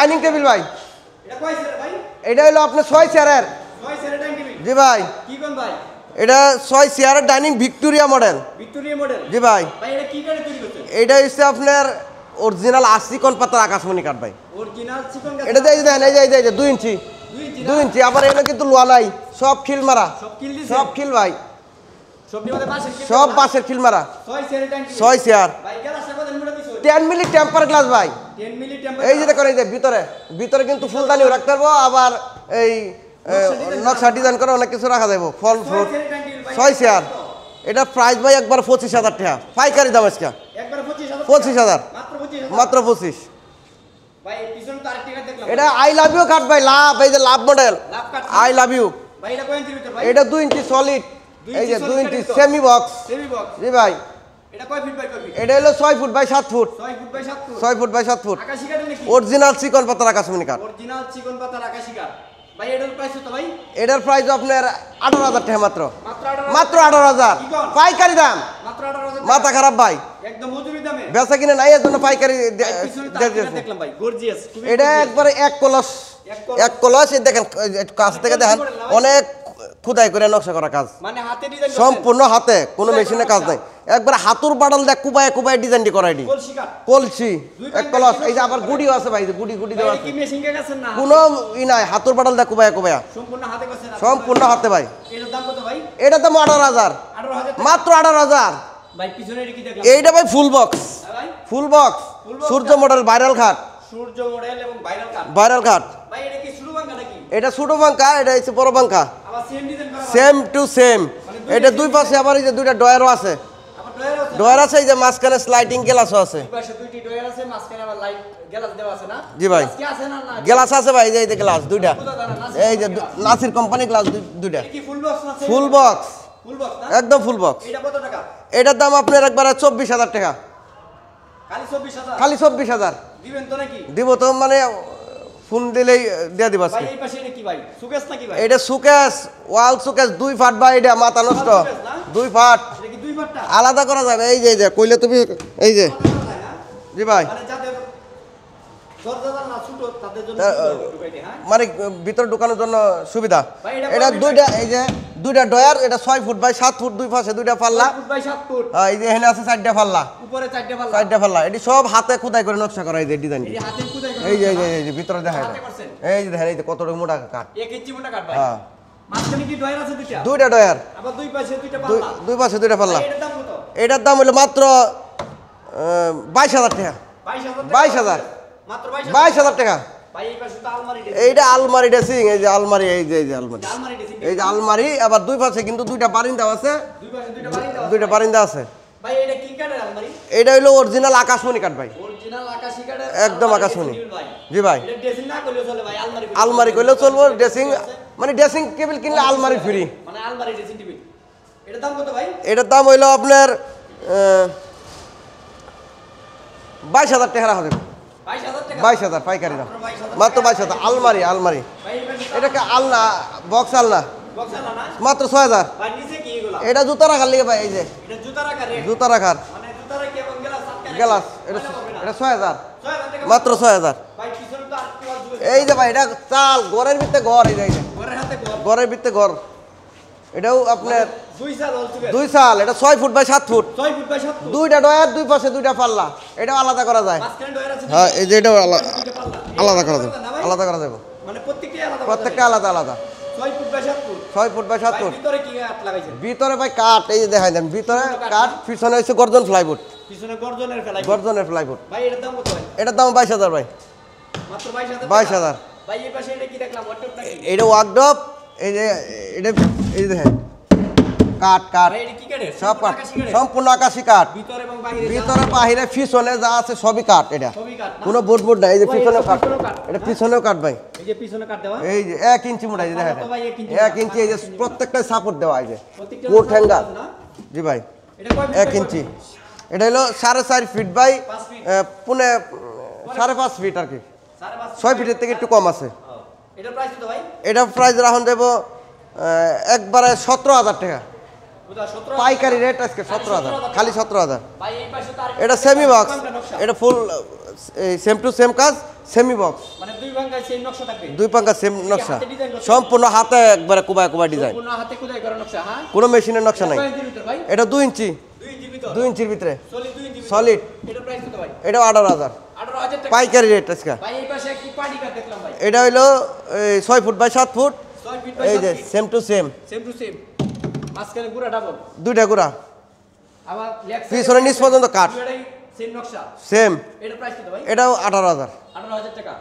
Dining table ভাই, এটা কয় চেয়ার ভাই? এটা হলো আপনার 6 চেয়ারের। 6 চেয়ারের ডাইনিং টেবিল। জি ভাই। কি কোন ভাই? এটা 6 চেয়ারের dining Victoria model. Victoria model. জি ভাই। ভাই এটা কি কাঠে তৈরি করছেন? এটা হচ্ছে আপনার অরিজিনাল আশিকন পাতার আকাশমণি কাঠ ভাই। অরিজিনাল চিকন গাছ। এটা এই দেখেন, এই যে 2 ইঞ্চি। 2 ইঞ্চি। আবার এটা কিন্তু লোয়া নাই, সব খিল মারা। সব কিল দিছে। সব খিল ভাই। সবটি মধ্যে বাঁশের কিল। সব বাঁশের খিল মারা। 6 চেয়ারের ডাইনিং টেবিল। 6 চেয়ার। ভাই গ্লাসটা কত মিটার দিছো? 10 মিলি টেম্পার গ্লাস ভাই। 10 মিলি টেম্পার। এই যে দেখেন, এই যে ভিতরে কিন্তু ফুলদানিও রাখতে পারবো, আবার এই নকশা ডিজাইন করে অনেক কিছু রাখা যাবে। ফল ফ্রুট। 6 চেয়ার। এটা প্রাইস ভাই একবার 25,000 টাকা পাইকারি দাম আজকে। একবার 25,000। 25,000 মাত্র 25,000। মাত্র 25। ভাই এই পিছনে তো আরেকটা কাঠ দেখলাম। এটা আই লাভ ইউ কাঠ ভাই, লাভ, এই যে লাভ মডেল লাভ কাঠ। I love you. ভাই এটা কয় ইঞ্চির ভিতর ভাই? এটা 2 ইঞ্চি সলিড। এই যে 2 inch semi box. Semi box. জি ভাই। এটা কয় ফিট বাই কয় ফিট? এটা হলো 6 foot by 7 foot. 6 foot by 7 foot. 6 foot by 7 foot. আকাশী কাঠের নাকি? অরিজিনাল চিকন পাতার আকাশমণি কাঠ। অরিজিনাল চিকন পাতার আকাশী কাঠ। ভাই এটার প্রাইস কত ভাই? এটার প্রাইস আপনার 18,000 টাকা মাত্র। মাত্র 18,000। মাত্র 18,000 পাইকারি দাম। মাত্র 18,000। মাথা খারাপ ভাই, একদম মজুরি দামে। বেচা কিনে নাই, এর জন্য পাইকারি পিছনে তো আরেকটা দেখলাম ভাই, গর্জিয়াস। এটা একবারে এক কলস। এক কলস। এই দেখেন, একটু কাছ থেকে দেখেন, অনেক খুদাই করে নকশা করা কাজ, মানে হাতে ডিজাইন করছেন? সম্পূর্ণ হাতে, কোনো মেশিনে কাজ নাই। একবার হাতুর বাড়াল দেখ কুবায় ডিজাইনটি করাইনি। কলসি কাঠ। কলসি এক কলস। এই যে আবার গুড়িও আছে ভাই, গুড়ি দেওয়া ভাই আছে। কি মেশিন কে গেছেন না? কোনো ই নাই, হাতুর বাড়াল দেখ কুবায় সম্পূর্ণ হাতে করছেন? সম্পূর্ণ হাতে ভাই। এটার দাম কত ভাই? এটা তো 18,000। 18,000 মাত্র 18,000। ভাই পিছনে এটা কি দেখলাম? এইটা ভাই ফুল বক্স। ভাই ফুল বক্স সূর্য মডেল ভাইরাল ঘাট। সূর্য মডেল এবং ভাইরাল কাঠ। ভাইরাল ঘাট। ভাই এটা কি ছোট বাঙ্কা নাকি? এটা ছোট বাঙ্কা, এটা হচ্ছে বড় বাঙ্কা। আবার সেম ডিজাইন করা? Same to same. এটা দুই পাশে আবার এই যে দুইটা ডয়ারও আছে। আবার ডয়ার আছে? ডয়ার আছে, এই যে মাঝখানে স্লাইডিং গ্লাসও আছে। দুই পাশে দুইটি ডয়ার আছে, মাঝখানে আবার লাইট গ্লাস দেওয়া আছে না? জি ভাই। কি আছে না? না গ্লাস আছে ভাই, এই যে গ্লাস দুইটা। এই যে নাসির কোম্পানি গ্লাস দুইটা। এটা কি ফুল বক্স না? Full box. ফুল বক্স না? একদম ফুল বক্স। এটা কত টাকা? এটার দাম আপনার একবারে 24,000 টাকা। খালি 24,000? খালি 24,000 দিবেন তো নাকি? দিব তো, মানে ফোন দিলেই দিয়ে দিব ভাই আজকে। এই পাশে এটা কি ভাই? সুকেস নাকি ভাই? এটা সুকেস, ওয়াল সুকেস 2 ফাট ভাই, এটা মাথা নষ্ট। 2 ফাট এটা কি দুই পাটটা? আলাদা করা যাবে। এই যে কইলে তুমি, এই যে জি ভাই, মানে যাদের দরজা না ছোট তাদের জন্য ঢুকাইতে, হ্যাঁ? মানে ভিতরে ঢোকানোর জন্য সুবিধা। ভাই এটা এটা দুইটা, এই যে দুইটা ডয়ার। এটা 6 ফুট বাই 7 ফুট, দুই পাশে দুইটা পাল্লা। 7 ফুট বাই 7 ফুট। এই যে এখানে আছে 4টা পাল্লা। উপরে 4টা পাল্লা। 4টা পাল্লা। এটি সব হাতে খুদাই করে নকশা করা, এই যে ডিজাইন। এই হাতে কুদাই করে। এই যে ভিতরে দেখা যায়। হাতে করছেন? এই যে দেখেন, এই যে কতটা মোটা কাঠ। 1 ইঞ্চি মোটা কাট ভাই। হ্যাঁ। মাঝখানে কি ডয়ার আছে দুইটা? দুইটা ডয়ার। আবার দুই পাশে দুইটা পাল্লা। দুই পাশে দুইটা পাল্লা। ভাই এটার দাম কত? এটার দাম হলো মাত্র 22,000 টাকা। 22,000 22,000 মাত্র 22,000 টাকা। ভাই এই পাশে তো আলমারি ড্রেসিং। এইটা আলমারি ড্রেসিং। এই যে আলমারি, এই যে আলমারি। আলমারি ড্রেসিং। এই যে আলমারি, আবার দুই পাশে কিন্তু দুইটা বারিন্দা আছে। দুই পাশে দুইটা বারিন্দা আছে। দুইটা বারিন্দা আছে। ভাই এটা কি কাঠের আলমারি? এটা হলো অরিজিনাল আকাশমণি কাঠ ভাই। অরিজিনাল আকাশী কাঠের। একদম আকাশমণি। ভাই জি ভাই। এটা ড্রেসিং না করলেও চলে ভাই, আলমারি। আলমারি কইলেও চলবো, ড্রেসিং মানে ড্রেসিং টেবিল কিনলে আলমারি ফ্রি। মানে আলমারি ড্রেসিং টেবিল। এটার দাম কত ভাই? এটার দাম হইলো আপনার 22,000 টাকা রাখা যাবে। 22,000 টাকা। 22,000 পাইকারি দাম। 22,000 মাত্র 22,000। আলমারি ভাই এই পাশে এটাকে আলনা, বক্স আলনা বক্সালা না? মাত্র 6,000। ভাই নিচে কি এগুলা? এটা জুতা রাখার লিগে ভাই, এই যে এটা জুতা রাখার রেট। জুতা রাখার মানে জুতা রাখি এবং গ্লাস আটকে রাখি। গ্লাস। এটা ময়লা পড়বে না। এটা 6,000 6,000 টাকা। মাত্র 6,000। ভাই পিছনে তো আর কি আর জুড়ে। এই যে ভাই, এটা চাল ঘরের ভিতরে ঘর। এই যে ঘরের হাতে ঘর। ঘরের ভিতরে ঘর। এটাও আপনার দুই সাল হল চুকে। 2 সাল। এটা 6 foot by 7 foot. 6 foot by 7 foot. দুইটা ডয়ার, দুই পাশে দুইটা পাল্লা। এটাও আলাদা করা যায়। মাঝখানে ডয়ার আছে। হ্যাঁ, এই যে এটাও দুইটা পাল্লা। আলাদা করা যাবে। না ভাই? আলাদা করা যাবে। মানে প্রত্যেকটাই আলাদা। প্রত্যেকটা আলাদা আলাদা। 6 foot by 7 foot. 6 foot by 7 ভাই ফুট। ভিতরে কি কাঠ লাগাইছেন? ভিতরে ভাই কাঠ, এই যে দেখাই দেন, ভিতরে কাঠ, পিছনে হচ্ছে গর্জন ফ্লাইউড। পিছনে গর্জনের ফেলাই। গর্জনের ফ্লাইউড। ভাই এটার দাম কত ভাই? এটার দাম 22,000 ভাই। মাত্র 22,000। 22,000। ভাই এই পাশে এটা কি দেখলাম? ওয়ার্ডরোব নাকি? এটা ওয়ার্কড্রপ। এই যে এটা, এই যে দেখেন কাঠ। ভাই এটা কি কাঠের? সব কাঠ, আকাশী কাঠের? সম্পূর্ণ আকাশী কাঠ। ভিতরে এবং বাইরে। ভিতরে বাহিরে পিছনে যা আছে সবই কাঠ। এটা সবই কাঠ না? কোনো বোর্ড নাই। এই যে ভাই, পিছনে এটা কাঠ। পিছনেও কাঠ। এটা পিছনেও কাঠ ভাই। এই যে পিছনে কাঠ দেওয়া। এই যে 1 ইঞ্চি মোটা, এই যে দেখেন কত ভাই 1 ইঞ্চি? 1 ইঞ্চি। এই যে প্রত্যেকটা সাপোর্ট দেওয়া, এই যে প্রত্যেকটা কোট হ্যাঙ্গার। না? জি ভাই। এটা কয় ফিট? 1 ইঞ্চি। এটা হলো 4.5 ফিট বাই 5 ফিট। পুনে 5.5 ফিট আর কি। 5.5 6 ফিটের থেকে একটু কম আছে। এটার প্রাইস কত ভাই? এটা প্রাইস রাখুন দেবো একবারে 17,000 টাকা। বুঝা 17। পাইকারি রেট আজকে 17,000, খালি 17,000। ভাই এই পাশে তো আর এটা সেমি বক্স। এটা ফুল সেম টু সেম কাজ, সেমি বক্স, মানে দুই ভাঙ্গা সেই নকশা থাকবে। দুই পাঙ্কা সেম নকশা, হাতে ডিজাইন করছেন? সম্পূর্ণ হাতে একবারে কুবায় কুবায় ডিজাইন, সম্পূর্ণ হাতে খোদাই করা নকশা, হ্যাঁ? কোনো মেশিনের নকশা নাই। কয় ইঞ্চির ভিতর ভাই? এটা 2 ইঞ্চি, 2 ইঞ্চির ভিতর। 2 ইঞ্চির ভিতরে সলিড 2 ইঞ্চির ভিতর। সলিড। এটার প্রাইস কত ভাই? এটাও 18,000 18,000 টাকা। পাইকারি রেট আজকে। ভাই এই পাশে একটি পার্টি কার দেখলাম ভাই। এটা হইলো 6 foot by 7 foot, 6 feet by এই 7 যে feet. Same to same, same to same. মাঝখানে পুরো ডাবল। দুইটা গুড়া, আবার লেগ পিছনে নিচ পর্যন্ত কাট, দুইটাই সেম নকশা। সেম। এটার প্রাইস কত ভাই? এটাও 18,000। 18,000 টাকা।